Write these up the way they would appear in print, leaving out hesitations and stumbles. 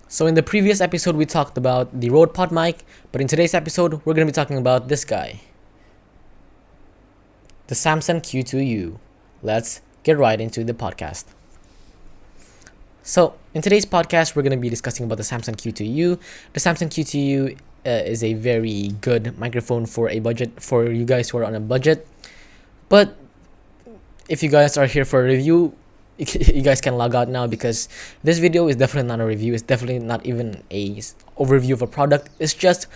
So in the previous episode, we talked about the Rode Pod mic, but in today's episode, we're going to be talking about this guy, the Samson Q2U. Let's get right into the podcast. So in today's podcast, we're going to be discussing about the Samson Q2U. The Samson Q2U is a very good microphone for a budget, for you guys who are on a budget. But if you guys are here for a review, you guys can log out now, because this video is definitely not a review. It's definitely not even a overview of a product. It's just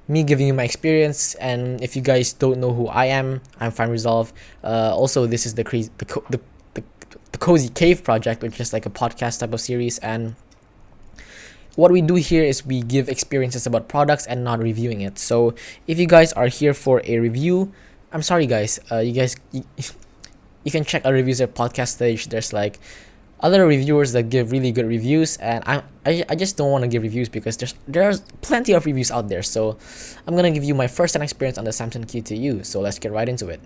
me giving you my experience. And if you guys don't know who I am, I'm FineResolve. Also, this is the Cozy Cave project, which is like a podcast type of series. And what we do here is we give experiences about products and not reviewing it. So if you guys are here for a review, I'm sorry guys. You can check our reviews at podcast stage. There's like other reviewers that give really good reviews, and I just don't want to give reviews because there's plenty of reviews out there. So I'm gonna give you my first-hand experience on the Samson Q2U. So let's get right into it.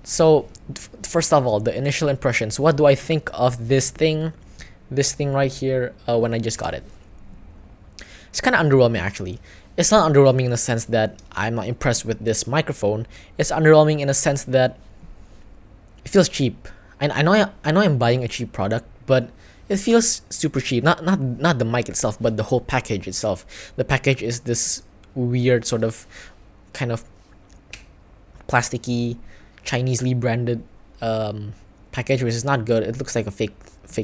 So first of all, the initial impressions. What do I think of this thing right here when I just got it? It's kind of underwhelming actually. It's not underwhelming in the sense that I'm not impressed with this microphone. It's underwhelming in a sense that it feels cheap. I know I'm buying a cheap product, but it feels super cheap. Not the mic itself, but the whole package itself. The package is this weird sort of kind of plasticky, Chinesely branded package, which is not good. It looks like a fake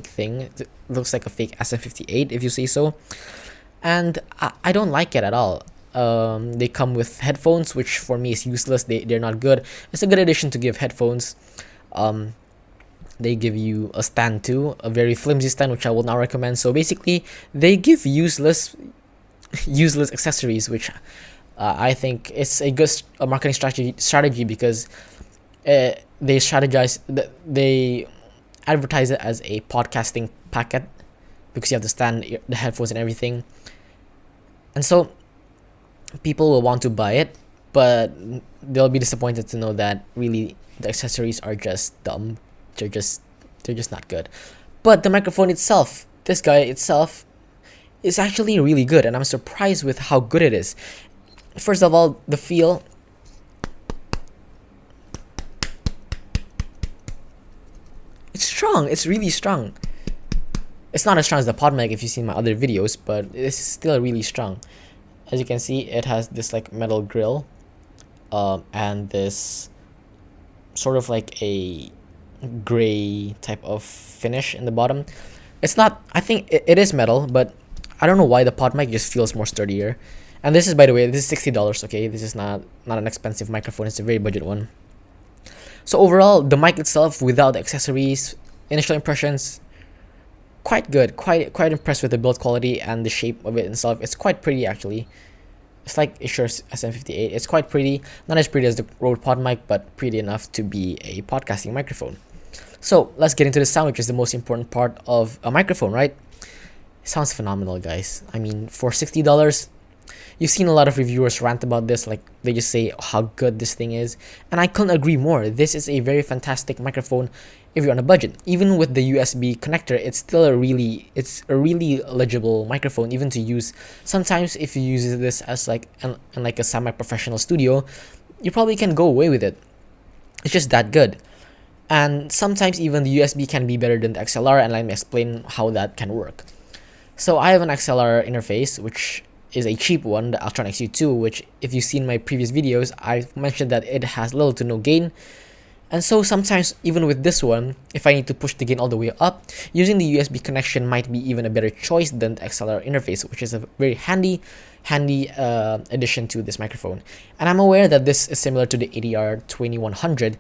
thing. It looks like a fake SM58, if you say so. And I don't like it at all. They come with headphones, which for me is useless. They're not good. It's a good addition to give headphones. They give you a stand too, a very flimsy stand, which I will not recommend. So basically, they give useless accessories, which I think it's a good marketing strategy because they advertise it as a podcasting packet because you have the stand, the headphones, and everything, and so people will want to buy it, but they'll be disappointed to know that really the accessories are just dumb. They're just not good. But the microphone itself, this guy itself, is actually really good, and I'm surprised with how good it is. First of all, the feel. It's strong. It's really strong. It's not as strong as the pod mic if you've seen my other videos, but it's still really strong. As you can see, it has this like metal grill, and this sort of like a gray type of finish in the bottom. It's not, I think it is metal, but I don't know why the pod mic just feels more sturdier. And this is, by the way, this is $60, okay? This is not an expensive microphone. It's a very budget one. So overall, the mic itself without the accessories, initial impressions, quite good. Quite impressed with the build quality and the shape of it itself. It's quite pretty actually. It's like a Shure SM58. It's quite pretty. Not as pretty as the Rode Pod mic, but pretty enough to be a podcasting microphone. So let's get into the sound, which is the most important part of a microphone, right? It sounds phenomenal, guys. I mean, for $60, you've seen a lot of reviewers rant about this, like they just say how good this thing is, and I couldn't agree more. This is a very fantastic microphone if you're on a budget. Even with the USB connector, it's a really legible microphone even to use. Sometimes if you use this as like in like a semi-professional studio, you probably can go away with it. It's just that good. And sometimes even the USB can be better than the XLR, and let me explain how that can work. So I have an XLR interface, which is a cheap one, the Altron XU2, which if you've seen my previous videos, I've mentioned that it has little to no gain. And so sometimes, even with this one, if I need to push the gain all the way up, using the USB connection might be even a better choice than the XLR interface, which is a very handy addition to this microphone. And I'm aware that this is similar to the ADR 2100,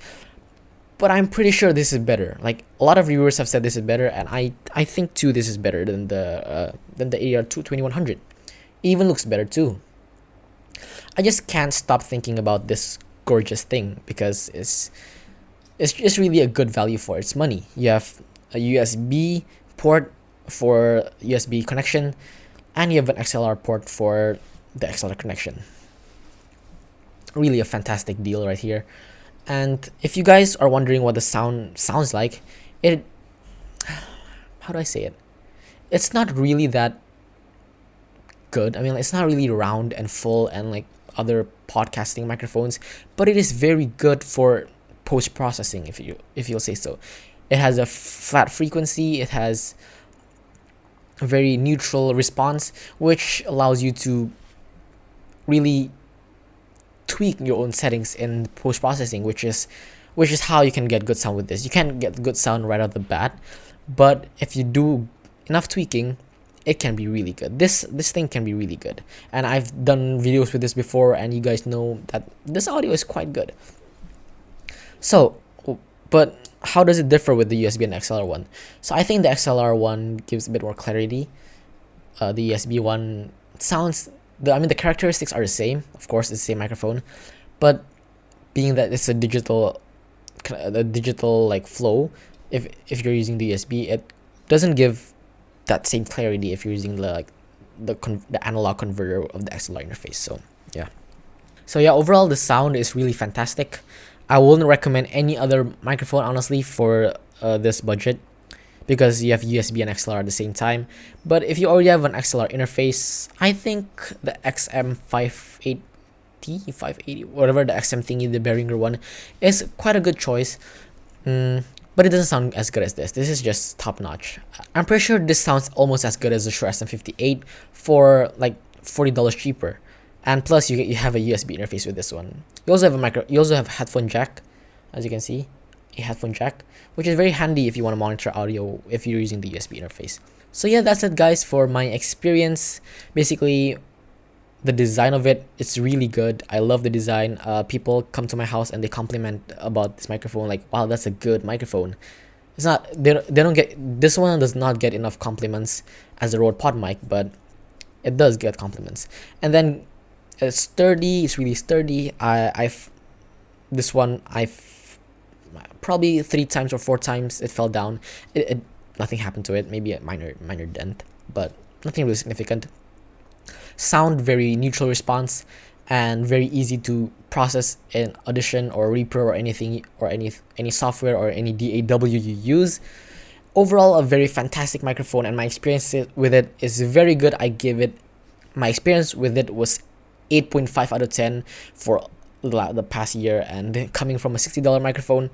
but I'm pretty sure this is better. Like, a lot of reviewers have said this is better, and I think too this is better than the ADR 2100. Even looks better too. I just can't stop thinking about this gorgeous thing because it's just really a good value for its money. You have a USB port for USB connection, and you have an XLR port for the XLR connection. Really a fantastic deal right here. And if you guys are wondering what the sound sounds like, how do I say it? It's not really that good. I mean, it's not really round and full and like other podcasting microphones, but it is very good for post processing, if you'll say so. It has a flat frequency. It has a very neutral response, which allows you to really tweak your own settings in post processing, which is how you can get good sound with this. You can't get good sound right out the bat, but if you do enough tweaking, it can be really good. This thing can be really good, and I've done videos with this before, and you guys know that this audio is quite good. So, but how does it differ with the USB and XLR one? So I think the XLR one gives a bit more clarity. The USB one sounds, the characteristics are the same. Of course, it's the same microphone, but being that it's a digital like flow, if you're using the USB, it doesn't give that same clarity if you're using the analog converter of the XLR interface. So yeah, overall the sound is really fantastic. I wouldn't recommend any other microphone, honestly, for this budget, because you have USB and XLR at the same time. But if you already have an XLR interface, I think the XM580, 580, whatever the XM thingy, the Behringer one, is quite a good choice. But it doesn't sound as good as this. This is just top notch. I'm pretty sure this sounds almost as good as the Shure SM58 for like $40 cheaper. And plus you have a USB interface with this one. You also have a headphone jack, as you can see, a headphone jack, which is very handy if you want to monitor audio if you're using the USB interface. So yeah, that's it guys for my experience. Basically, the design of it's really good. I love the design. People come to my house and they compliment about this microphone, like, wow, that's a good microphone. It's not, they don't get, this one does not get enough compliments as a Rode Pod mic, but it does get compliments. And then it's sturdy. It's really sturdy. I've probably 3 times or 4 times it fell down. Nothing happened to it. Maybe a minor dent, but nothing really significant. Sound very neutral response, and very easy to process in Audition or Repro or anything, or any software or any DAW you use. Overall, a very fantastic microphone, and my experience with it is very good. My experience with it was 8.5 out of 10 for the past year, and coming from a $60 microphone,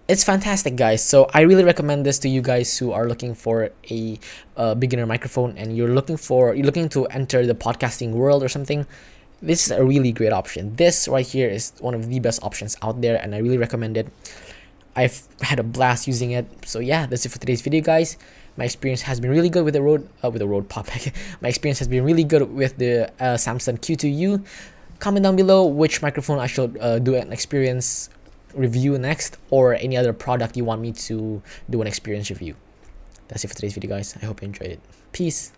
it's fantastic, guys. So I really recommend this to you guys who are looking for a beginner microphone, and you're looking to enter the podcasting world or something. This is a really great option. This right here is one of the best options out there, and I really recommend it. I've had a blast using it. So yeah, that's it for today's video, guys. My experience has been really good with the Rode Pod mic. My experience has been really good with the Samson Q2U. Comment down below which microphone I should do an experience review next, or any other product you want me to do an experience review. That's it for today's video, guys. I hope you enjoyed it. Peace.